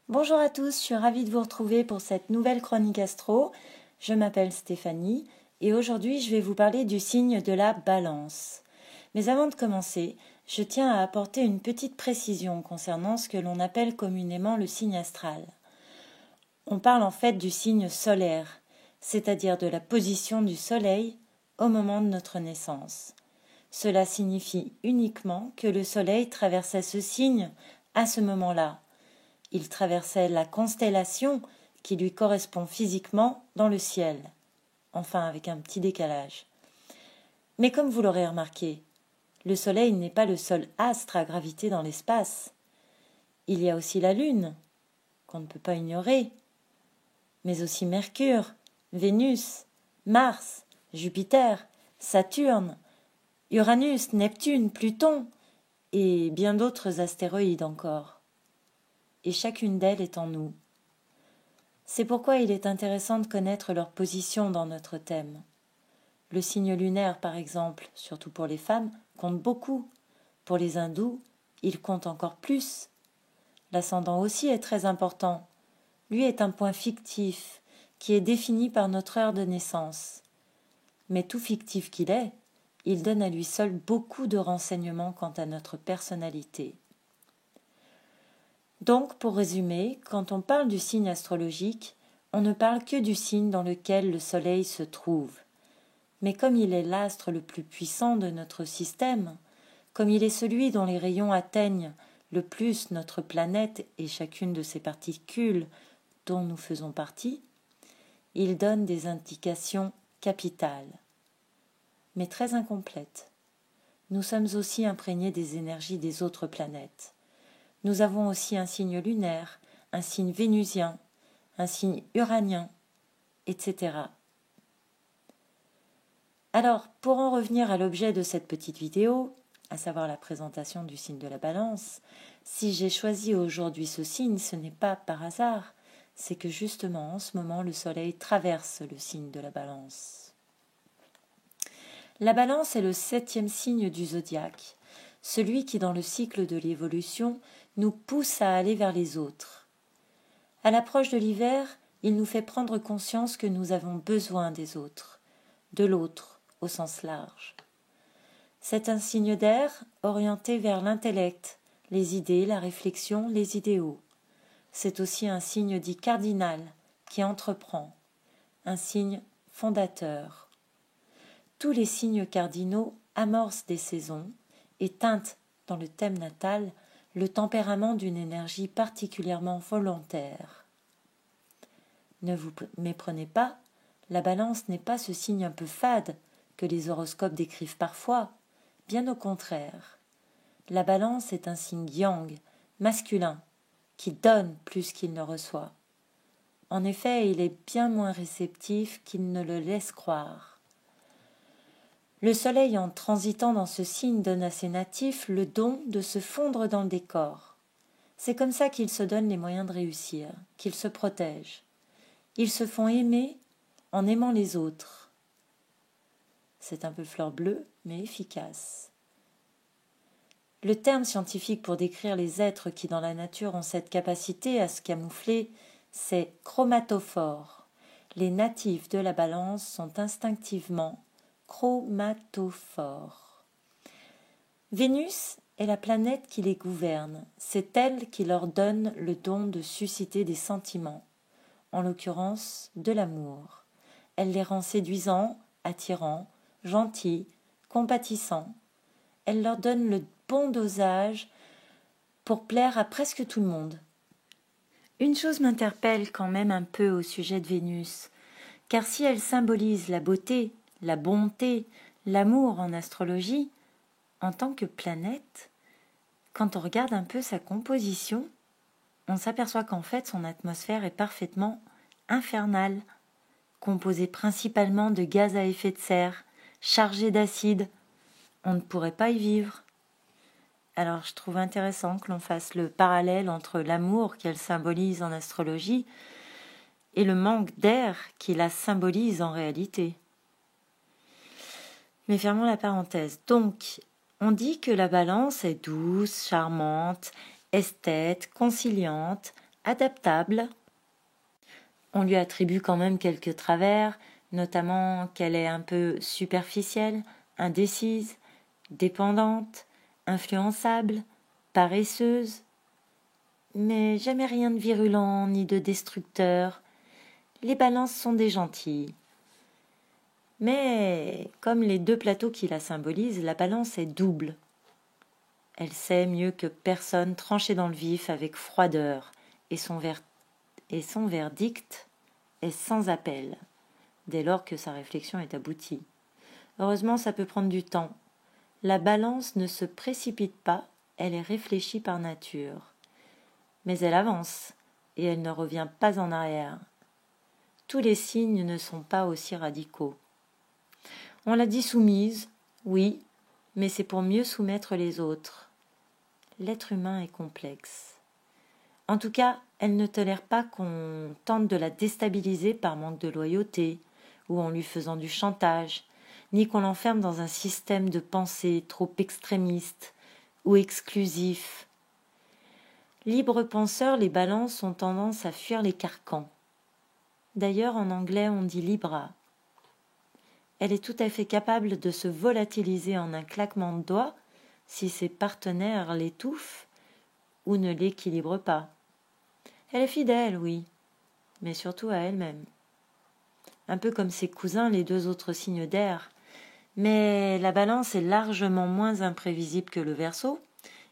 Bonjour à tous, je suis ravie de vous retrouver pour cette nouvelle chronique astro. Je m'appelle Stéphanie et aujourd'hui je vais vous parler du signe de la Balance. Mais avant de commencer, je tiens à apporter une petite précision concernant ce que l'on appelle communément le signe astral. On parle en fait du signe solaire, c'est-à-dire de la position du soleil au moment de notre naissance. Cela signifie uniquement que le soleil traversait ce signe à ce moment-là. Il traversait la constellation qui lui correspond physiquement dans le ciel, enfin avec un petit décalage. Mais comme vous l'aurez remarqué, le Soleil n'est pas le seul astre à graviter dans l'espace. Il y a aussi la Lune, qu'on ne peut pas ignorer, mais aussi Mercure, Vénus, Mars, Jupiter, Saturne, Uranus, Neptune, Pluton et bien d'autres astéroïdes encore. Et chacune d'elles est en nous. C'est pourquoi il est intéressant de connaître leur position dans notre thème. Le signe lunaire, par exemple, surtout pour les femmes, compte beaucoup. Pour les hindous, il compte encore plus. L'ascendant aussi est très important. Lui est un point fictif, qui est défini par notre heure de naissance. Mais tout fictif qu'il est, il donne à lui seul beaucoup de renseignements quant à notre personnalité. Donc, pour résumer, quand on parle du signe astrologique, on ne parle que du signe dans lequel le Soleil se trouve. Mais comme il est l'astre le plus puissant de notre système, comme il est celui dont les rayons atteignent le plus notre planète et chacune de ses particules dont nous faisons partie, il donne des indications capitales, mais très incomplètes. Nous sommes aussi imprégnés des énergies des autres planètes. Nous avons aussi un signe lunaire, un signe vénusien, un signe uranien, etc. Alors, pour en revenir à l'objet de cette petite vidéo, à savoir la présentation du signe de la Balance, si j'ai choisi aujourd'hui ce signe, ce n'est pas par hasard, c'est que justement en ce moment le Soleil traverse le signe de la Balance. La Balance est le 7e signe du zodiaque, celui qui dans le cycle de l'évolution nous pousse à aller vers les autres. À l'approche de l'hiver, il nous fait prendre conscience que nous avons besoin des autres, de l'autre au sens large. C'est un signe d'air orienté vers l'intellect, les idées, la réflexion, les idéaux. C'est aussi un signe dit cardinal qui entreprend, un signe fondateur. Tous les signes cardinaux amorcent des saisons et teintent dans le thème natal le tempérament d'une énergie particulièrement volontaire. Ne vous méprenez pas, la Balance n'est pas ce signe un peu fade que les horoscopes décrivent parfois, bien au contraire. La Balance est un signe yang, masculin, qui donne plus qu'il ne reçoit. En effet, il est bien moins réceptif qu'il ne le laisse croire. Le Soleil en transitant dans ce signe donne à ses natifs le don de se fondre dans le décor. C'est comme ça qu'ils se donnent les moyens de réussir, qu'ils se protègent. Ils se font aimer en aimant les autres. C'est un peu fleur bleue, mais efficace. Le terme scientifique pour décrire les êtres qui dans la nature ont cette capacité à se camoufler, c'est chromatophore. Les natifs de la Balance sont instinctivement chromatophores. Vénus est la planète qui les gouverne. C'est elle qui leur donne le don de susciter des sentiments, en l'occurrence de l'amour. Elle les rend séduisants, attirants, gentils, compatissants. Elle leur donne le bon dosage pour plaire à presque tout le monde. Une chose m'interpelle quand même un peu au sujet de Vénus, car si elle symbolise la beauté, la bonté, l'amour en astrologie, en tant que planète, quand on regarde un peu sa composition, on s'aperçoit qu'en fait son atmosphère est parfaitement infernale, composée principalement de gaz à effet de serre, chargée d'acide. On ne pourrait pas y vivre. Alors je trouve intéressant que l'on fasse le parallèle entre l'amour qu'elle symbolise en astrologie et le manque d'air qui la symbolise en réalité. Mais fermons la parenthèse. Donc, on dit que la Balance est douce, charmante, esthète, conciliante, adaptable. On lui attribue quand même quelques travers, notamment qu'elle est un peu superficielle, indécise, dépendante, influençable, paresseuse, mais jamais rien de virulent ni de destructeur. Les balances sont des gentilles. Mais, comme les deux plateaux qui la symbolisent, la balance est double. Elle sait mieux que personne trancher dans le vif avec froideur, et son verdict est sans appel, dès lors que sa réflexion est aboutie. Heureusement, ça peut prendre du temps. La balance ne se précipite pas, elle est réfléchie par nature. Mais elle avance, et elle ne revient pas en arrière. Tous les signes ne sont pas aussi radicaux. On l'a dit soumise, oui, mais c'est pour mieux soumettre les autres. L'être humain est complexe. En tout cas, elle ne tolère pas qu'on tente de la déstabiliser par manque de loyauté, ou en lui faisant du chantage, ni qu'on l'enferme dans un système de pensée trop extrémiste ou exclusif. Libres penseurs, les balances ont tendance à fuir les carcans. D'ailleurs, en anglais, on dit libra. Elle est tout à fait capable de se volatiliser en un claquement de doigts si ses partenaires l'étouffent ou ne l'équilibrent pas. Elle est fidèle, oui, mais surtout à elle-même. Un peu comme ses cousins, les deux autres signes d'air. Mais la balance est largement moins imprévisible que le Verseau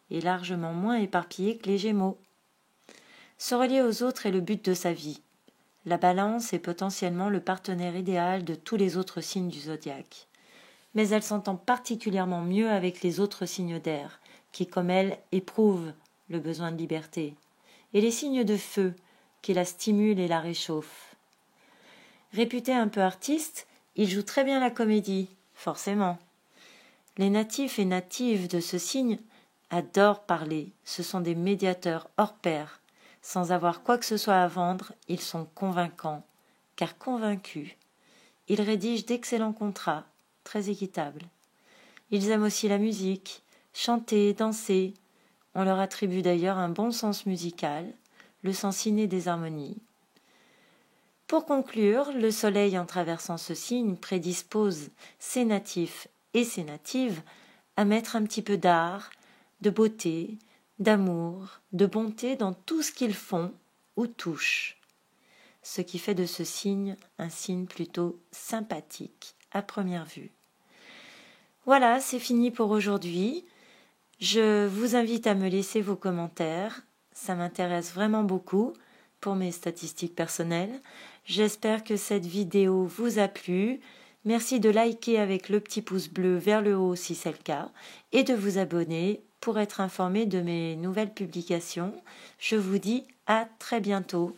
et largement moins éparpillée que les Gémeaux. Se relier aux autres est le but de sa vie. La balance est potentiellement le partenaire idéal de tous les autres signes du zodiaque. Mais elle s'entend particulièrement mieux avec les autres signes d'air, qui, comme elle, éprouvent le besoin de liberté, et les signes de feu, qui la stimulent et la réchauffent. Réputé un peu artiste, il joue très bien la comédie, forcément. Les natifs et natives de ce signe adorent parler, ce sont des médiateurs hors pair. Sans avoir quoi que ce soit à vendre, ils sont convaincants, car convaincus. Ils rédigent d'excellents contrats, très équitables. Ils aiment aussi la musique, chanter, danser. On leur attribue d'ailleurs un bon sens musical, le sens inné des harmonies. Pour conclure, le soleil en traversant ce signe prédispose ses natifs et ses natives à mettre un petit peu d'art, de beauté, d'amour, de bonté dans tout ce qu'ils font ou touchent, ce qui fait de ce signe un signe plutôt sympathique à première vue. Voilà, c'est fini pour aujourd'hui. Je vous invite à me laisser vos commentaires, ça m'intéresse vraiment beaucoup pour mes statistiques personnelles. J'espère que cette vidéo vous a plu. Merci de liker avec le petit pouce bleu vers le haut si c'est le cas et de vous abonner pour être informé de mes nouvelles publications. Je vous dis à très bientôt.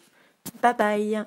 Bye bye.